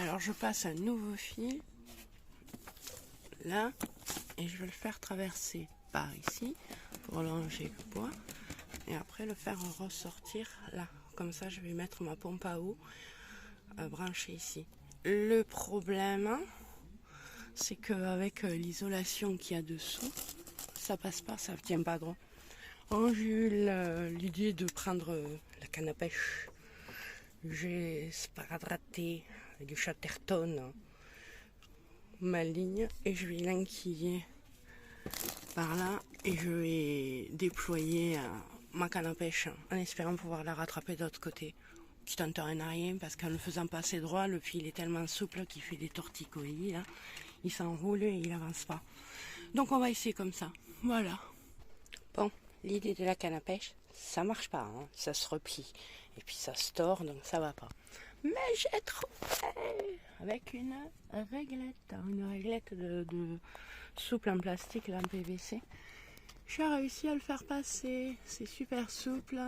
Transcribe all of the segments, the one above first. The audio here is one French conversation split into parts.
Alors je passe un nouveau fil là et je vais le faire traverser par ici pour longer le bois et après le faire ressortir là. Comme ça je vais mettre ma pompe à eau branchée ici. Le problème c'est qu'avec l'isolation qu'il y a dessous, ça passe pas, ça ne tient pas droit. Oh, j'ai eu l'idée de prendre la canne à pêche. J'ai sparadrapté avec du Chatterton ma ligne et je vais l'enquiller par là et je vais déployer ma canne à pêche en espérant pouvoir la rattraper de l'autre côté. Qui tente rien à rien parce qu'en ne faisant pas assez droit, le fil est tellement souple qu'il fait des torticolis. Là. Il s'enroule et il avance pas. Donc on va essayer comme ça. Voilà. Bon, l'idée de la canne à pêche, ça marche pas. Hein. Ça se replie et puis ça se tord, donc ça va pas. Mais j'ai trouvé avec une réglette de souple en plastique, là, en PVC. J'ai réussi à le faire passer. C'est super souple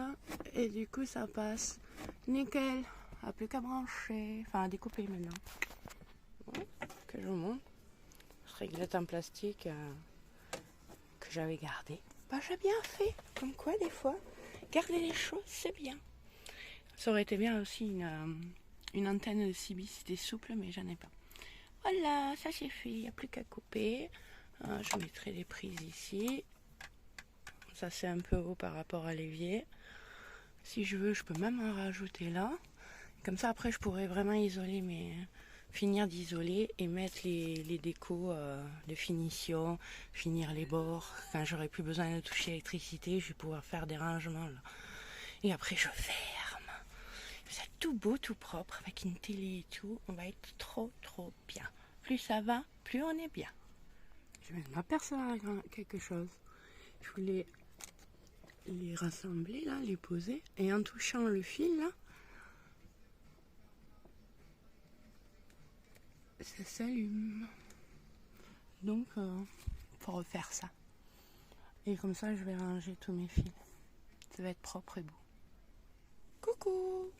et du coup ça passe nickel. A plus qu'à brancher, enfin à découper maintenant. Ouais, que je vous montre. Réglette en plastique que j'avais gardée. Bah j'ai bien fait. Comme quoi des fois, garder les choses c'est bien. Ça aurait été bien aussi une antenne de CB, c'était souple, mais j'en ai pas. Voilà, ça c'est fait, il n'y a plus qu'à couper. Je mettrai des prises ici. Ça c'est un peu haut par rapport à l'évier. Si je veux, je peux même en rajouter là. Comme ça, après, je pourrais vraiment isoler, finir d'isoler et mettre les décos de finition, finir les bords. Quand j'aurai plus besoin de toucher l'électricité, je vais pouvoir faire des rangements là. Et après, je ferme. C'est tout beau, tout propre, avec une télé et tout. On va être trop bien. Plus ça va, plus on est bien. Je vais m'apercevoir quelque chose. Je voulais les rassembler là, les poser. Et en touchant le fil là, ça s'allume. Donc, faut refaire ça. Et comme ça, je vais ranger tous mes fils. Ça va être propre et beau. Coucou!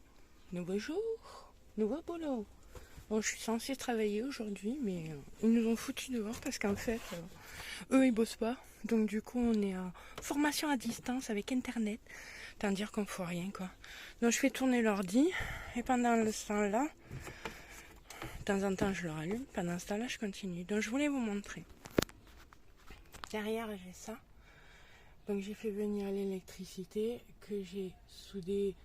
Nouveau jour, nouveau boulot. Bon, je suis censée travailler aujourd'hui, mais ils nous ont foutus dehors parce qu'en fait, eux, ils bossent pas. Donc du coup, on est en formation à distance avec Internet. Tant dire qu'on fout rien, quoi. Donc je fais tourner l'ordi, et pendant ce temps-là, de temps en temps, je le rallume. Pendant ce temps-là, je continue. Donc je voulais vous montrer. Derrière, j'ai ça. Donc j'ai fait venir l'électricité que j'ai soudée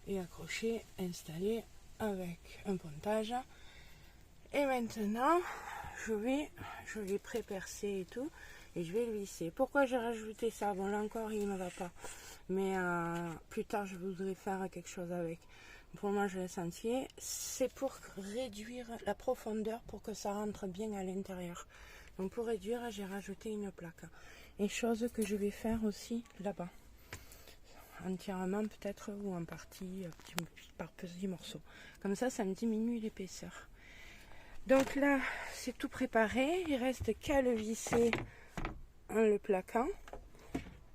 et accroché, installé avec un pontage. Et maintenant, je vais pré-percer et tout, et je vais le visser. Pourquoi j'ai rajouté ça? Bon, là encore, il ne va pas. Mais plus tard, je voudrais faire quelque chose avec. Pour moi, je laisse entier. C'est pour réduire la profondeur, pour que ça rentre bien à l'intérieur. Donc pour réduire, j'ai rajouté une plaque. Et chose que je vais faire aussi là-bas. Entièrement peut-être ou en partie par petits morceaux. Comme ça me diminue l'épaisseur. Donc là c'est tout préparé, il reste qu'à le visser en le plaquant.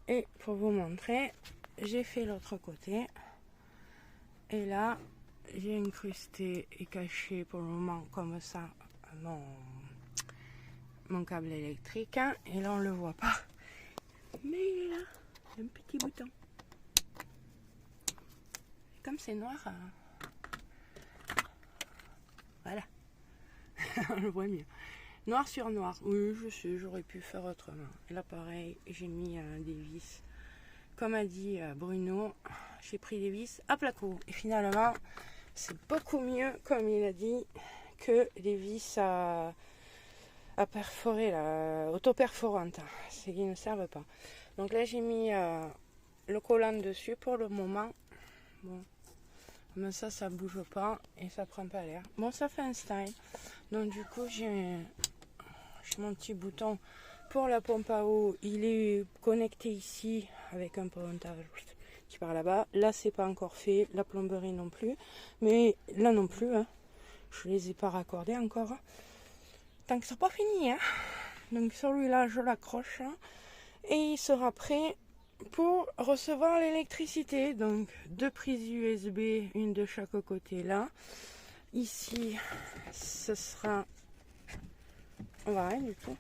Et pour vous montrer, j'ai fait l'autre côté. Et là j'ai incrusté et caché pour le moment comme ça mon câble électrique. Et là on le voit pas. Mais il est là, un petit bouton. Comme c'est noir, voilà, on le voit mieux. Noir sur noir, oui, je sais, j'aurais pu faire autrement. Et là, pareil, j'ai mis des vis. Comme a dit Bruno, j'ai pris des vis à placo. Et finalement, c'est beaucoup mieux, comme il a dit, que les vis à perforer, auto-perforantes. C'est qu'ils ne servent pas. Donc là, j'ai mis le collant dessus pour le moment. Bon, mais ça bouge pas et ça prend pas l'air. Bon, ça fait un style. Donc du coup, j'ai mon petit bouton pour la pompe à eau. Il est connecté ici avec un pontage qui part là-bas. Là, c'est pas encore fait. La plomberie non plus. Mais là non plus. Hein. Je les ai pas raccordés encore. Tant que c'est pas fini. Hein. Donc celui-là, je l'accroche. Hein, et il sera prêt pour recevoir l'électricité. Donc 2 prises USB, une de chaque côté là, Ici, ce sera... On va rien du tout.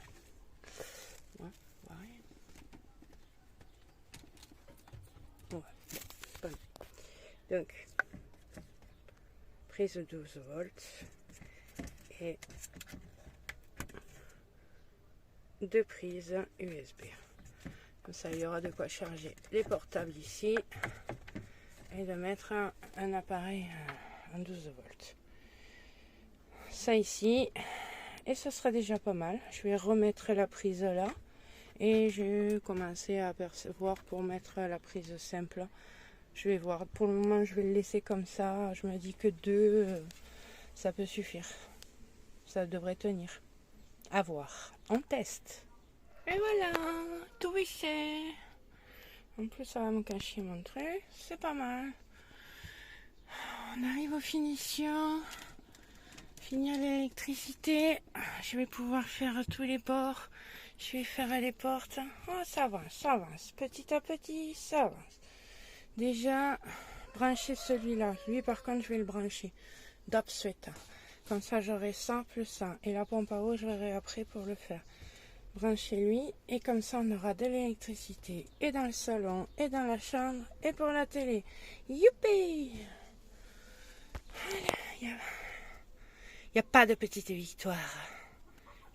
Ouais, on va rien. Ouais, c'est pas mal. Donc, prise 12 volts et 2 prises USB. Comme ça, il y aura de quoi charger les portables ici et de mettre un appareil en 12 volts. Ça ici, et ce sera déjà pas mal. Je vais remettre la prise là et je vais commencer à apercevoir pour mettre la prise simple. Je vais voir. Pour le moment, je vais le laisser comme ça. Je me dis que 2, ça peut suffire. Ça devrait tenir. À voir. On teste. Et voilà, tout vissé. En plus, ça va me cacher mon truc. C'est pas mal. On arrive aux finitions. Finir l'électricité. Je vais pouvoir faire tous les bords. Je vais faire les portes. Oh, ça avance, ça avance. Petit à petit, ça avance. Déjà, brancher celui-là. Lui, par contre, je vais le brancher. D'Upsweat. Comme ça, j'aurai ça plus ça. Et la pompe à eau, je verrai après pour le faire. Brancher lui. Et comme ça, on aura de l'électricité. Et dans le salon, et dans la chambre, et pour la télé. Youpi! Il n'y a pas de petite victoire.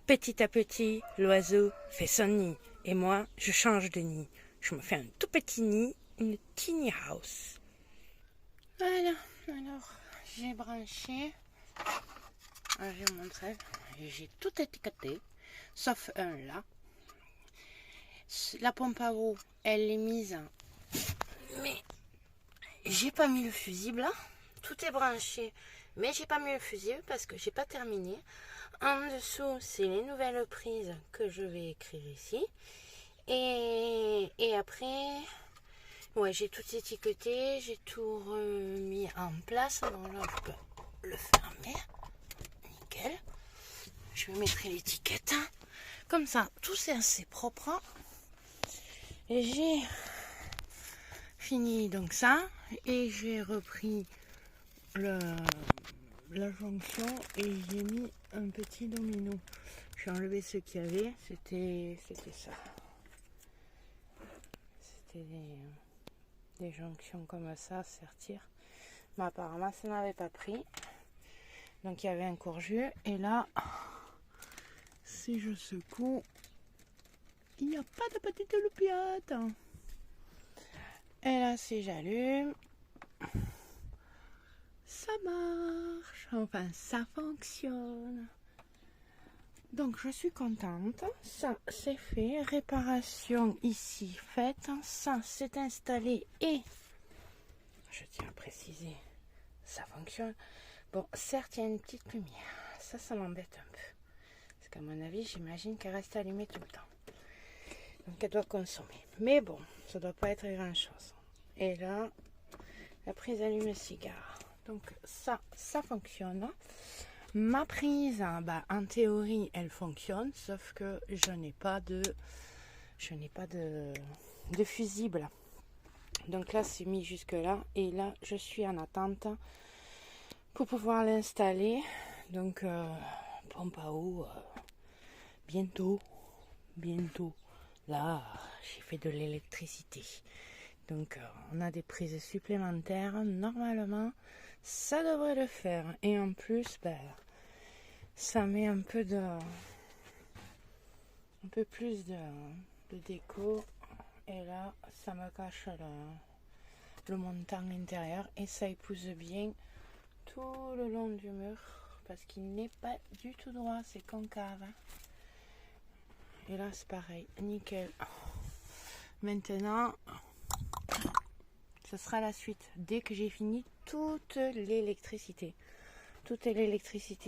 Petit à petit, l'oiseau fait son nid. Et moi, je change de nid. Je me fais un tout petit nid, une tiny house. Voilà, alors j'ai branché. Je vais vous montrer. J'ai tout étiqueté, sauf un là. La pompe à eau, elle est mise. Mais j'ai pas mis le fusible là. Tout est branché, mais j'ai pas mis le fusible parce que j'ai pas terminé. En dessous, c'est les nouvelles prises que je vais écrire ici. Et après, ouais, j'ai tout étiqueté, j'ai tout remis en place. Donc là, je peux le fermer. Nickel. Je vais mettre l'étiquette. Comme ça, tout c'est assez propre. Et j'ai fini donc ça. Et j'ai repris la jonction et j'ai mis un petit domino. J'ai enlevé ce qu'il y avait. C'était ça. C'était des jonctions comme ça à sertir. Mais apparemment, ça n'avait pas pris. Donc, il y avait un courju. Et là, si je secoue, il n'y a pas de petite loupiote. Et là, si j'allume, ça marche. Enfin, ça fonctionne. Donc, je suis contente. Ça, c'est fait. Réparation ici faite. Ça, c'est installé. Et, je tiens à préciser, ça fonctionne. Bon, certes, il y a une petite lumière. Ça m'embête un peu. Parce qu'à mon avis, j'imagine qu'elle reste allumée tout le temps. Donc, elle doit consommer. Mais bon, ça ne doit pas être grand-chose. Et là, la prise allume-cigare. Donc, ça fonctionne. Ma prise, en théorie, elle fonctionne. Sauf que je n'ai pas de fusible. Donc là, c'est mis jusque là. Et là, je suis en attente pour pouvoir l'installer. Donc, pompe à eau, bientôt. Là, j'ai fait de l'électricité. Donc, on a des prises supplémentaires. Normalement, ça devrait le faire. Et en plus, ça met un peu plus de déco. Et là, ça me cache le montant intérieur. Et ça épouse bien tout le long du mur. Parce qu'il n'est pas du tout droit, c'est concave. Et là, c'est pareil, nickel. Maintenant, ce sera la suite. Dès que j'ai fini toute l'électricité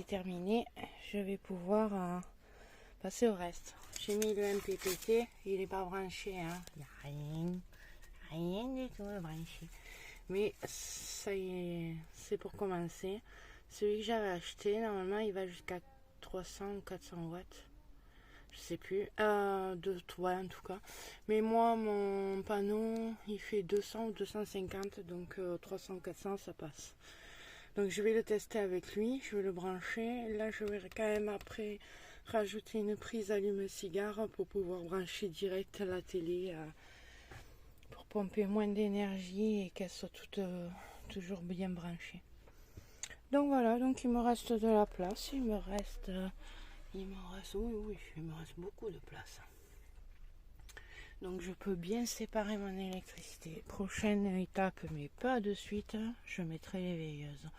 terminée, je vais pouvoir passer au reste. J'ai mis le MPPT, il n'est pas branché, hein. Il n'y a rien du tout de branché. Mais ça y est, c'est pour commencer. Celui que j'avais acheté, normalement, il va jusqu'à 300 ou 400 watts. Je sais plus, de toi en tout cas. Mais moi, mon panneau, il fait 200 ou 250, donc 300 ou 400, ça passe. Donc je vais le tester avec lui, je vais le brancher. Là je vais quand même après rajouter une prise allume-cigare pour pouvoir brancher direct la télé pour pomper moins d'énergie et qu'elle soit toujours bien branchée. Donc voilà, donc il me reste de la place, il me reste beaucoup de place. Donc je peux bien séparer mon électricité. Prochaine étape, mais pas de suite, je mettrai les veilleuses.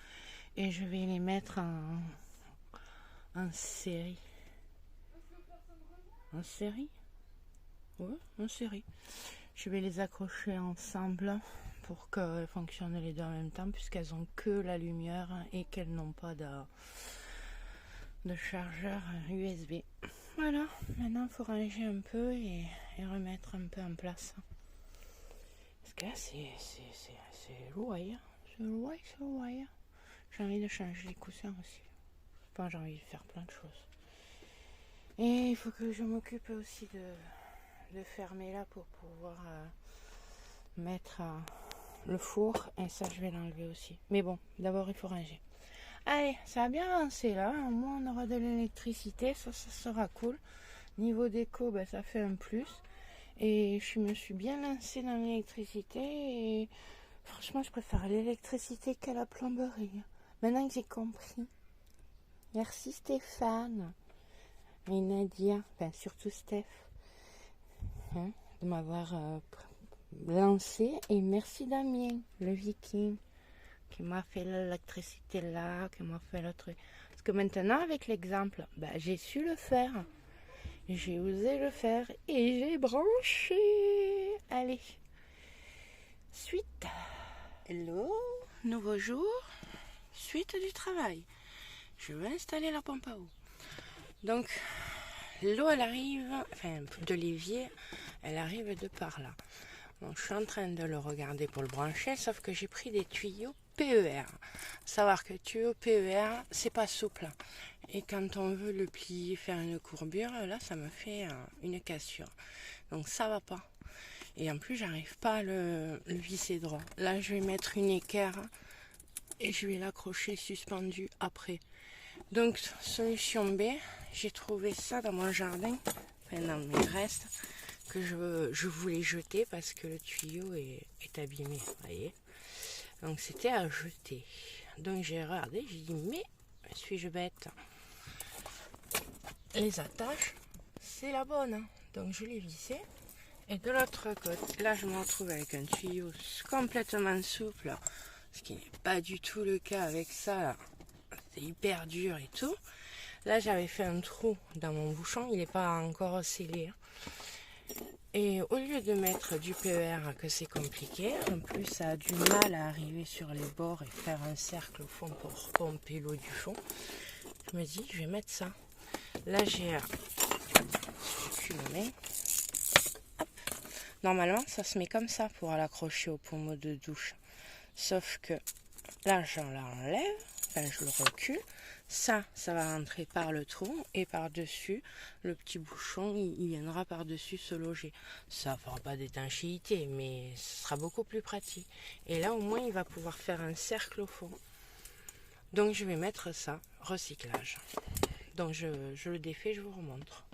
Et je vais les mettre en série. En série? Ouais, en série. Je vais les accrocher ensemble pour qu'elles fonctionnent les deux en même temps, puisqu'elles ont que la lumière et qu'elles n'ont pas de chargeur USB. Voilà, maintenant il faut ranger un peu et remettre un peu en place. Parce que là, c'est lourd. C'est lourd. J'ai envie de changer les coussins aussi. Enfin, j'ai envie de faire plein de choses. Et il faut que je m'occupe aussi de fermer là pour pouvoir mettre le four. Et ça, je vais l'enlever aussi. Mais bon, d'abord, il faut ranger. Allez, ça a bien avancé là. Au moins, on aura de l'électricité. Ça sera cool. Niveau déco, ben, ça fait un plus. Et je me suis bien lancée dans l'électricité. Et franchement, je préfère l'électricité qu'à la plomberie. Maintenant que j'ai compris. Merci Stéphane. Et Nadia. Enfin, surtout Steph. Hein, de m'avoir lancé. Et merci Damien, le viking, qui m'a fait l'électricité là, qui m'a fait le truc. Parce que maintenant, avec l'exemple, ben, j'ai su le faire. J'ai osé le faire et j'ai branché. Allez. Suite. Hello. Nouveau jour. Suite du travail. Je vais installer la pompe à eau. Donc, l'eau, elle arrive, enfin, de l'évier, elle arrive de par là. Donc, je suis en train de le regarder pour le brancher, sauf que j'ai pris des tuyaux PER. Savoir que tuyau PER, c'est pas souple. Et quand on veut le plier, faire une courbure, là, ça me fait une cassure. Donc, ça va pas. Et en plus, j'arrive pas à le visser droit. Là, je vais mettre une équerre et je vais l'accrocher suspendu après. Donc, solution B, j'ai trouvé ça dans mon jardin, enfin dans mes restes, que je voulais jeter parce que le tuyau est abîmé, vous voyez. Donc, c'était à jeter. Donc, j'ai regardé, j'ai dit, mais suis-je bête? Les attaches, c'est la bonne. Donc, je l'ai vissé. Et de l'autre côté, là, je me retrouve avec un tuyau complètement souple, ce qui n'est pas du tout le cas avec ça, là. C'est hyper dur et tout. Là, j'avais fait un trou dans mon bouchon. Il n'est pas encore scellé. Et au lieu de mettre du PER, que c'est compliqué, en plus, ça a du mal à arriver sur les bords et faire un cercle au fond pour pomper l'eau du fond. Je me dis, je vais mettre ça. Là, j'ai le hop. Normalement, ça se met comme ça pour l'accrocher au pommeau de douche. Sauf que là, j'en l'enlève. Enfin, je le recule, ça va rentrer par le trou et par-dessus, le petit bouchon, il viendra par-dessus se loger. Ça ne fera pas d'étanchéité, mais ce sera beaucoup plus pratique. Et là, au moins, il va pouvoir faire un cercle au fond. Donc, je vais mettre ça, recyclage. Donc, je le défais, je vous remontre.